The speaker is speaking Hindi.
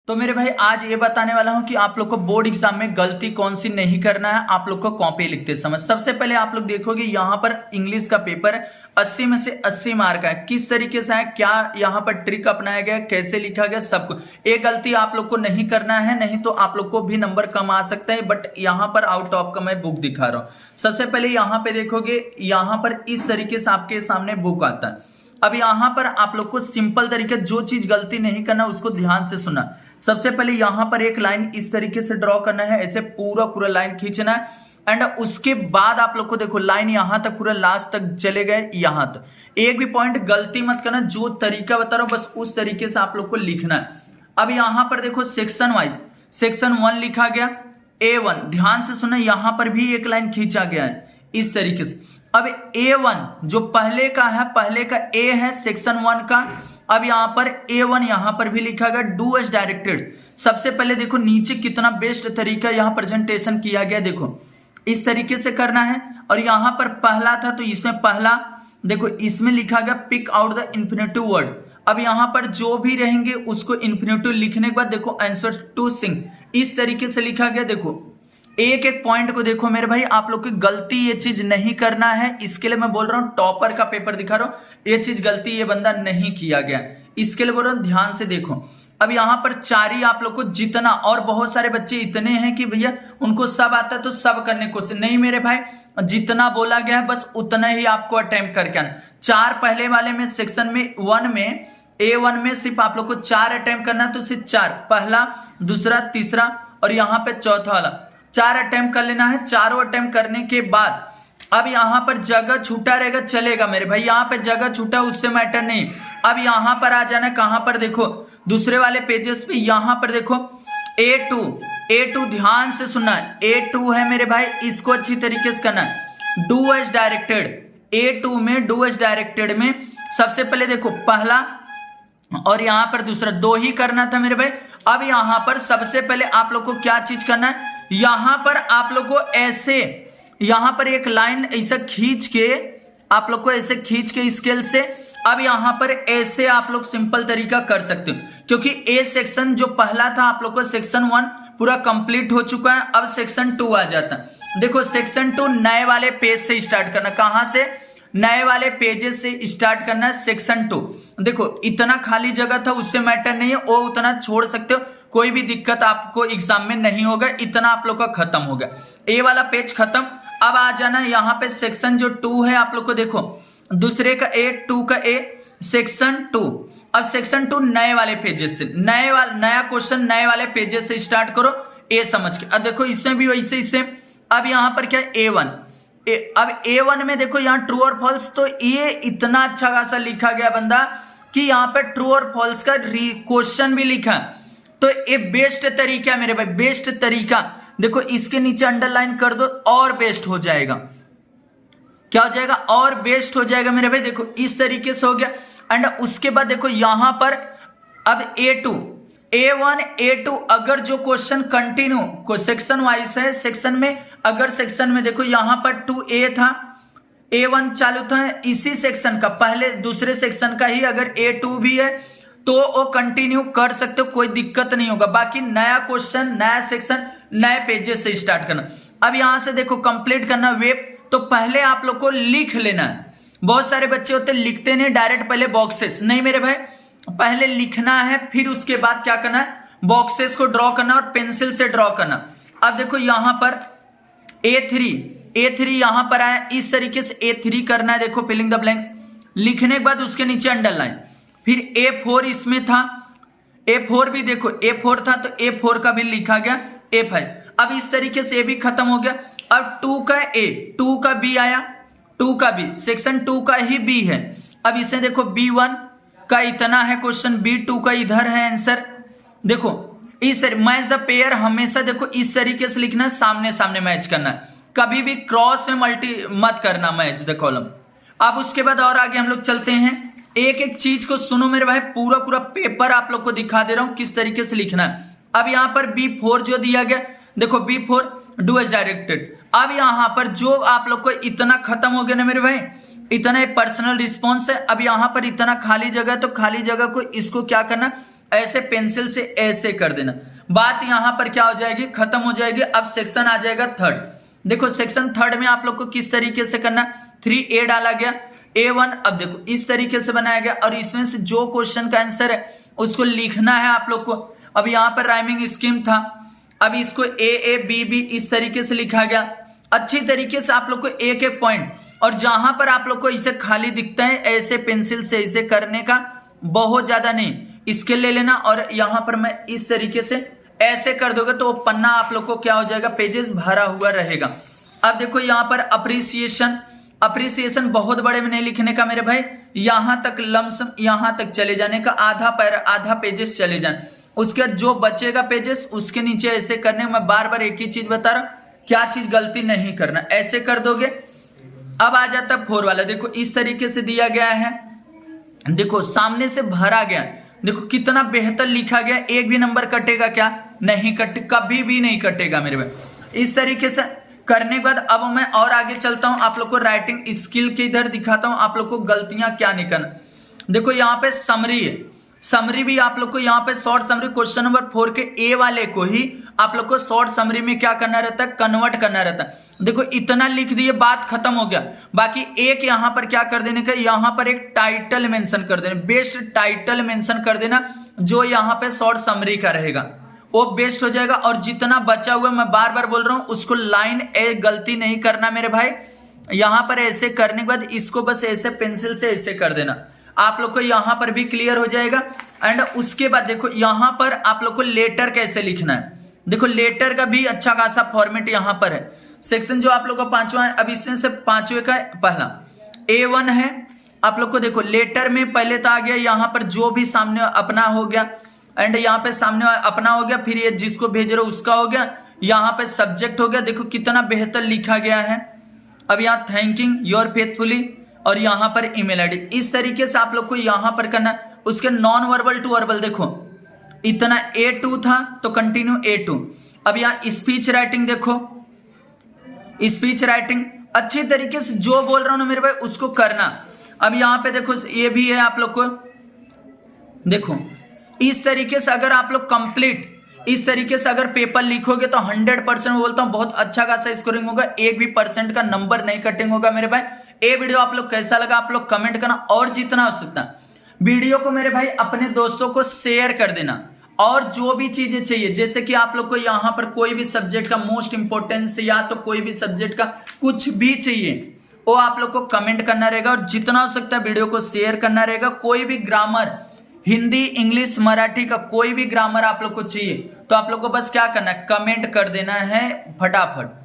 तो मेरे भाई आज ये बताने वाला हूं कि आप लोग को बोर्ड एग्जाम में गलती कौन सी नहीं करना है आप लोग को कॉपी लिखते समय। सबसे पहले आप लोग देखोगे यहाँ पर इंग्लिश का पेपर 80 में से 80 मार्क है। किस तरीके से है, क्या यहाँ पर ट्रिक अपनाया गया, कैसे लिखा गया, सब कुछ। एक गलती आप लोग को नहीं करना है, नहीं तो आप लोग को भी नंबर कम आ सकता है। बट यहाँ पर आउट ऑफ का मैं बुक दिखा रहा हूँ। सबसे पहले यहाँ पे देखोगे, यहाँ पर इस तरीके से आपके सामने बुक आता है। अब यहाँ पर आप लोग को सिंपल तरीके, जो चीज गलती नहीं करना उसको ध्यान से सुना। सबसे पहले यहाँ पर एक लाइन इस तरीके से ड्रॉ करना है, ऐसे पूरा पूरा लाइन खींचना है। एंड उसके बाद आप लोग को देखो लाइन यहां तक पूरा लास्ट तक चले गए, यहां तक एक भी पॉइंट गलती मत करना। जो तरीका बता रहा हूं बस उस तरीके से आप लोग को लिखना है। अब यहां पर देखो सेक्शन वाइज सेक्शन 1 लिखा गया, A1 ध्यान से सुना, यहां पर भी एक लाइन खींचा गया है इस तरीके से। अब A1 जो पहले का है, पहले का A है सेक्शन 1 का। अब यहां पर A1 यहां पर भी लिखा गया डू एज डायरेक्टेड। सबसे पहले देखो नीचे कितना बेस्ट तरीका यहां प्रेजेंटेशन किया गया, देखो इस तरीके से करना है। और यहां पर पहला था तो इसमें पहला देखो इसमें लिखा गया pick out the infinitive word. अब यहां पर जो भी रहेंगे उसको इन्फिनेटिव लिखने के बाद देखो आंसर टू सिंग इस तरीके से लिखा गया। देखो एक एक पॉइंट को देखो मेरे भाई, आप लोग की गलती ये चीज नहीं करना है। इसके लिए मैं बोल रहा हूं, टॉपर का पेपर दिखा रहा हूं, ये चीज गलती ये बंदा नहीं किया गया, इसके लिए बोल रहा हूं ध्यान से देखो। अब यहां पर 4 ही आप लोग को जितना, और बहुत सारे बच्चे इतने हैं कि भैया उनको सब आता है तो सब करने को नहीं मेरे भाई, जितना बोला गया है बस उतना ही आपको अटेम्प्ट करके आना। 4 पहले वाले में सेक्शन में 1 में A1 में सिर्फ आप लोग को 4 अटेम्प्ट करना, तो सिर्फ 4, पहला दूसरा तीसरा और यहाँ पे चौथा वाला 4 अटेम्प्ट कर लेना है। चारों अटेम्प्ट करने के बाद अब यहां पर जगह छूटा रहेगा चलेगा मेरे भाई, यहां पे जगह छूटा उससे मैटर नहीं। अब यहां पर आ जाना, कहां पर देखो दूसरे वाले पेजेस पे, यहां पर देखो A2 ध्यान से सुनना, A2 है मेरे भाई, इसको अच्छी तरीके से करना है डू एज डायरेक्टेड। A2 में डू एज डायरेक्टेड में सबसे पहले देखो पहला और यहां पर दूसरा 2 ही करना था मेरे भाई। अब यहां पर सबसे पहले आप लोग को क्या चीज करना है, यहां पर आप लोग को ऐसे, यहां पर एक लाइन ऐसा खींच के, आप लोग को ऐसे खींच के स्केल से, अब यहां पर ऐसे आप लोग सिंपल तरीका कर सकते हो। क्योंकि ए सेक्शन जो पहला था आप लोग को सेक्शन 1 पूरा कंप्लीट हो चुका है, अब सेक्शन 2 आ जाता है। देखो सेक्शन 2 नए वाले पेज से स्टार्ट करना, कहां से, नए वाले पेजेस से स्टार्ट करना है सेक्शन 2। देखो इतना खाली जगह था उससे मैटर नहीं है, वो उतना छोड़ सकते हो, कोई भी दिक्कत आपको एग्जाम में नहीं होगा। इतना आप लोग का खत्म हो गया, ए वाला पेज खत्म। अब आ जाना यहाँ पे सेक्शन जो 2 है, आप लोग को देखो दूसरे का A2 का A सेक्शन 2। अब सेक्शन 2 नए वाले पेजेस से, नया क्वेश्चन नए वाले पेजेस से स्टार्ट करो ए समझ के। अब देखो इसमें भी वैसे इससे, अब यहाँ पर क्या A1 अब A1 में देखो यहाँ ट्रू और फॉल्स, तो ये इतना अच्छा खासा लिखा गया बंदा कि यहाँ पे ट्रू और फॉल्स का क्वेश्चन भी लिखा। तो ये बेस्ट तरीका है मेरे भाई, बेस्ट तरीका। देखो इसके नीचे अंडरलाइन कर दो और बेस्ट हो जाएगा। क्या हो जाएगा, और बेस्ट हो जाएगा मेरे भाई। देखो इस तरीके से हो गया। एंड उसके बाद देखो यहां पर अब A2 A1 A2 अगर जो क्वेश्चन कंटिन्यू को सेक्शन वाइज है, सेक्शन में अगर सेक्शन में देखो यहां पर 2A था, A1 चालू था इसी सेक्शन का, पहले दूसरे सेक्शन का ही अगर A2 भी है तो वो कंटिन्यू कर सकते हो, कोई दिक्कत नहीं होगा। बाकी नया क्वेश्चन नया सेक्शन नए पेजेस से स्टार्ट करना। अब यहां से देखो कंप्लीट करना वेब, तो पहले आप लोग को लिख लेना है। बहुत सारे बच्चे होते लिखते नहीं डायरेक्ट पहले बॉक्सेस, नहीं मेरे भाई, पहले लिखना है फिर उसके बाद क्या करना है, बॉक्सेस को ड्रॉ करना और पेंसिल से ड्रॉ करना। अब देखो यहां पर A3 यहां पर आया, इस तरीके से A3 करना है। देखो फिलिंग द ब्लैंक्स लिखने के बाद उसके नीचे अंडरलाइन, फिर A4 इसमें था, A4 भी देखो A4 था तो A4 का भी लिखा गया A5। अब इस तरीके से भी खत्म हो गया। अब 2 का A 2 का B आया, 2 का B सेक्शन 2 का ही B है। अब इसे देखो B1 का इतना है क्वेश्चन, B2 का इधर है आंसर। देखो इस मैच द पेयर हमेशा देखो इस तरीके से लिखना है, सामने सामने मैच करना है, कभी भी क्रॉस में मल्टी मत करना मैच द कॉलम। अब उसके बाद और आगे हम लोग चलते हैं, एक एक चीज को सुनो मेरे भाई, पूरा पूरा पेपर आप लोग को दिखा दे रहा हूं किस तरीके से लिखना है। अब यहां पर B4 जो दिया गया, देखो B4 डू एज डायरेक्टेड। अब यहां पर जो आप लोग को इतना खत्म हो गया ना मेरे भाई, इतना पर्सनल रिस्पॉन्स है। अब यहां पर इतना खाली जगह, तो खाली जगह को इसको क्या करना, ऐसे पेंसिल से ऐसे कर देना। बात यहां पर क्या हो जाएगी, खत्म हो जाएगी। अब सेक्शन आ जाएगा थर्ड। देखो सेक्शन थर्ड में आप लोग को किस तरीके से करना, 3A डाला गया, A1 अब देखो इस तरीके से बनाया गया और इसमें से जो क्वेश्चन का आंसर है उसको लिखना है आप लोग को। अब यहां पर राइमिंग स्कीम था, अब इसको A इस तरीके से लिखा गया। अच्छी तरीके से आप लोग को एक एक पॉइंट, और जहां पर आप लोग को इसे खाली दिखता है ऐसे पेंसिल से इसे करने का, बहुत ज्यादा नहीं, इसके ले लेना। और यहां पर मैं इस तरीके से ऐसे कर दोगे तो पन्ना आप लोग को क्या हो जाएगा, पेजेस भरा हुआ रहेगा। अब देखो यहां पर अप्रिसिएशन बहुत बड़े में नहीं लिखने का मेरे भाई, यहां तक लमसम यहां तक चले जाने का, आधा पेजेस चले जाए। उसके बाद जो बचेगा पेजेस उसके नीचे ऐसे करने। मैं बार बार एक ही चीज बता रहा हूं, क्या चीज गलती नहीं करना, ऐसे कर दोगे। अब आ जाता 4 वाला, देखो इस तरीके से दिया गया है, देखो सामने से भरा गया, देखो कितना बेहतर लिखा गया। एक भी नंबर कटेगा क्या, नहीं कटे, कभी भी नहीं कटेगा मेरे भाई। इस तरीके से करने के बाद अब मैं और आगे चलता हूं, आप लोग को राइटिंग स्किल के इधर दिखाता हूं, आप लोग को गलतियां क्या नहीं करना। देखो यहाँ पे समरी है, समरी भी आप लोग को यहाँ पे शॉर्ट समरी क्वेश्चन नंबर 4 के ए वाले को ही आप लोग को शॉर्ट समरी में क्या करना रहता है, कन्वर्ट करना रहता है। देखो इतना लिख दिए, बात खत्म हो गया। बाकी एक यहाँ पर क्या कर देने का, यहाँ पर एक टाइटल मेंशन कर देना, बेस्ट टाइटल मेंशन कर देना, जो यहाँ पे शॉर्ट समरी का रहेगा वो बेस्ट हो जाएगा। और जितना बचा हुआ मैं बार बार बोल रहा हूं उसको लाइन एक गलती नहीं करना मेरे भाई। यहां पर ऐसे करने के बाद इसको बस ऐसे पेंसिल से ऐसे कर देना, आप लोग को यहां पर भी क्लियर हो जाएगा। एंड उसके बाद देखो यहां पर आप लोग को लेटर कैसे लिखना है, देखो लेटर का भी अच्छा खासा फॉर्मेट यहां पर है। सेक्शन जो आप लोग का 5वां है, अब इसमें से 5वें का पहला A1 है। आप लोग को देखो लेटर में पहले तो आ गया यहाँ पर जो भी सामने अपना हो गया, एंड यहाँ पे सामने अपना हो गया, फिर ये जिसको भेज रहे हो उसका हो गया, यहाँ पे सब्जेक्ट हो गया। देखो कितना बेहतर लिखा गया है। अब यहाँ थैंकिंग योर फेथफुली, और यहाँ पर ईमेल आईडी। इस तरीके से आप लोग को यहाँ पर करना। उसके नॉन वर्बल टू वर्बल देखो इतना A2 था तो कंटिन्यू A2। अब यहाँ स्पीच राइटिंग देखो, स्पीच राइटिंग अच्छी तरीके से जो बोल रहा हूं ना मेरे भाई उसको करना। अब यहाँ पे देखो ये भी है आप लोग को, देखो इस तरीके से अगर आप लोग कंप्लीट इस तरीके से अगर पेपर लिखोगे तो 100% बोलता हूं बहुत अच्छा खासा स्कोरिंग होगा, एक भी % का नंबर नहीं कटिंग होगा मेरे भाई। ये वीडियो आप लोग कैसा लगा आप लोग कमेंट करना, और जितना हो सकता वीडियो को मेरे भाई अपने दोस्तों को शेयर कर देना। और जो भी चीजें चाहिए, जैसे कि आप लोग को यहाँ पर कोई भी सब्जेक्ट का मोस्ट इंपोर्टेंस या तो कोई भी सब्जेक्ट का कुछ भी चाहिए वो आप लोग को कमेंट करना रहेगा, और जितना हो सकता है वीडियो को शेयर करना रहेगा। कोई भी ग्रामर, हिंदी, इंग्लिश, मराठी का कोई भी ग्रामर आप लोग को चाहिए तो आप लोग को बस क्या करना है, कमेंट कर देना है फटाफट।